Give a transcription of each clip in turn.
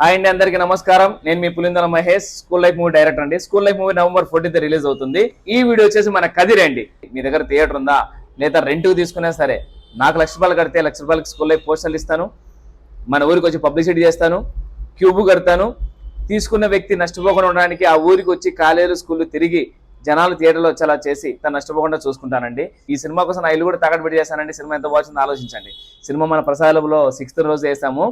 Hi అండి, అందరికీ నమస్కారం. నేను మీ Pulindala Mahesh, school life movie director అండి. School life movie November 14th release అవుతుంది. ఈ వీడియో వచ్చేసి మన కదిరి అండి. మీ దగ్గర థియేటర్ ఉందా లేదా రెంట్కి తీసుకున్నా సరే, నాకు ₹1,00,000 కడితే ₹1,00,000 స్కూల్ లైఫ్ పోస్టర్లు ఇస్తాను, మన ఊరికి వచ్చి పబ్లిసిటీ చేస్తాను, క్యూబ్ కడతాను. తీసుకున్న వ్యక్తి నష్టపోకుండా ఉండడానికి ఆ ఊరికి వచ్చి కాలేజీలు స్కూళ్ళు తిరిగి జనాలు థియేటర్లో వచ్చేలా చేసి తను నష్టపోకుండా చూసుకుంటానండి. ఈ సినిమా కోసం నా ఇల్లు కూడా తాకట్టు పెట్టి చేస్తానండి. సినిమా ఎంత బాగుందో ఆలోచించండి. సినిమా మన ప్రసాదంలో 6th రోజు వేసాము,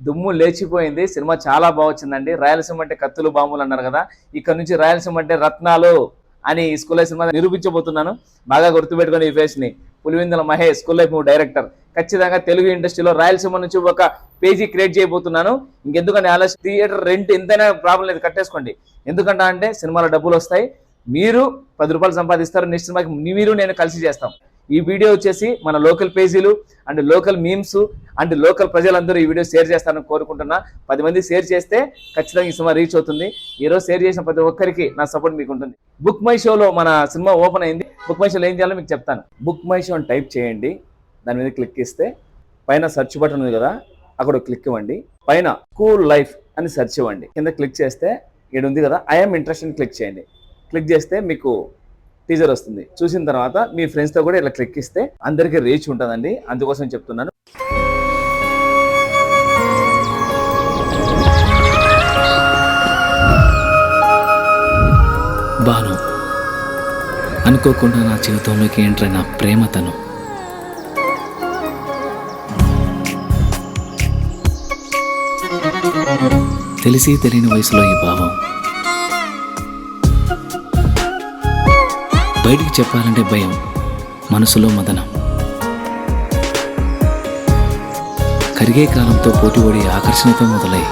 దుమ్ము లేచిపోయింది. సినిమా చాలా బాగొచ్చిందండి. రాయలసీమ అంటే కత్తులు బాంబులు అన్నారు కదా, ఇక్కడ నుంచి రాయలసీమ అంటే రత్నాలు అని ఈ స్కూల్ లైఫ్ సినిమా నిరూపించబోతున్నాను. బాగా గుర్తుపెట్టుకుని ఈ ఫేస్ ని, Pulivendula Mahesh, school life movie director. ఖచ్చితంగా తెలుగు ఇండస్ట్రీలో రాయలసీమ నుంచి ఒక పేజీ క్రియేట్ చేయబోతున్నాను. ఇంకెందుకంటే ఆలోచన, థియేటర్ రెంట్ ఎంతైనా ప్రాబ్లం లేదు, కట్టేసుకోండి. ఎందుకంటే అంటే సినిమాలో డబ్బులు వస్తాయి, మీరు ₹10 సంపాదిస్తారు. నెక్స్ట్ సినిమాకి మీరు నేను కలిసి చేస్తాం. ఈ వీడియో వచ్చేసి మన లోకల్ పేజీలు and local memes and local ప్రజలందరూ ఈ వీడియో షేర్ చేస్తారని కోరుకుంటున్నా. 10 మంది షేర్ చేస్తే ఖచ్చితంగా ఈ సినిమా రీచ్ అవుతుంది. ఈరోజు షేర్ చేసిన ప్రతి ఒక్కరికి నా సపోర్ట్ మీకు ఉంటుంది. బుక్ మై షోలో మన సినిమా ఓపెన్ అయింది. బుక్ మై షోలో ఏం చేయాలో మీకు చెప్తాను. బుక్ మై షో అని టైప్ చేయండి, దాని మీద క్లిక్ ఇస్తే పైన సెర్చ్ బటన్ ఉంది కదా, అక్కడ క్లిక్ ఇవ్వండి. పైన స్కూల్ లైఫ్ అని సెర్చ్ ఇవ్వండి. కింద క్లిక్ చేస్తే ఇక్కడ ఉంది కదా, ఐఎమ్ ఇంట్రెస్టెడ్ క్లిక్ చేయండి. క్లిక్ చేస్తే మీకు టీజర్ వస్తుంది. చూసిన తర్వాత మీ ఫ్రెండ్స్తో కూడా ఇలా క్లిక్ ఇస్తే అందరికీ రీచ్ ఉంటుందండి. అందుకోసం చెప్తున్నాను. బాను, అనుకోకుండా నా జీవితంలోకి ఎంటర్ అయిన ప్రేమతను. తెలిసి తెలియని వయసులో ఈ భావం బయటికి చెప్పాలంటే భయం, మనసులో మదనం. కరిగే కాలంతో పోటీపడి ఆకర్షణతో మొదలై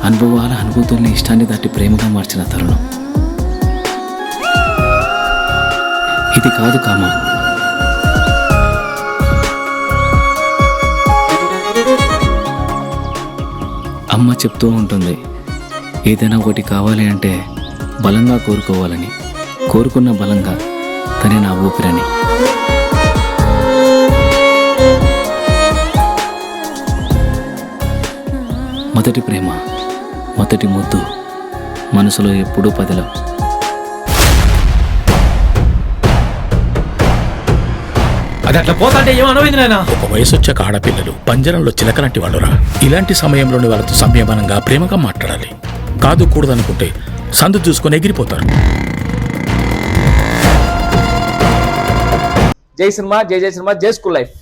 అనుభవాల అనుభూతుల్ని ఇష్టాన్ని దాటి ప్రేమగా మార్చిన తరుణం ఇది. కాదు కామం, అమ్మ చెప్తూ ఉంటుంది, ఏదైనా ఒకటి కావాలి అంటే బలంగా కోరుకోవాలని, కోరుకున్న బలంగా తనే నా ఊపిరని. మొదటి ప్రేమ, మొదటి ముద్దు, మనసులో ఎప్పుడూ పదిలం. అది అట్లా పోతాంటే ఏమనవింది నాయన. ఒక వయసు వచ్చాక ఆడపిల్లలు పంజరంలో చిలకలాంటి వాళ్ళురా. ఇలాంటి సమయంలోని వాళ్ళతో సంయమనంగా ప్రేమగా మాట్లాడాలి. కాదు కూడదనుకుంటే సందు చూసుకొని ఎగిరిపోతారు. జై సినిమా, జై జై సినిమా, జై స్కూల్ లైఫ్.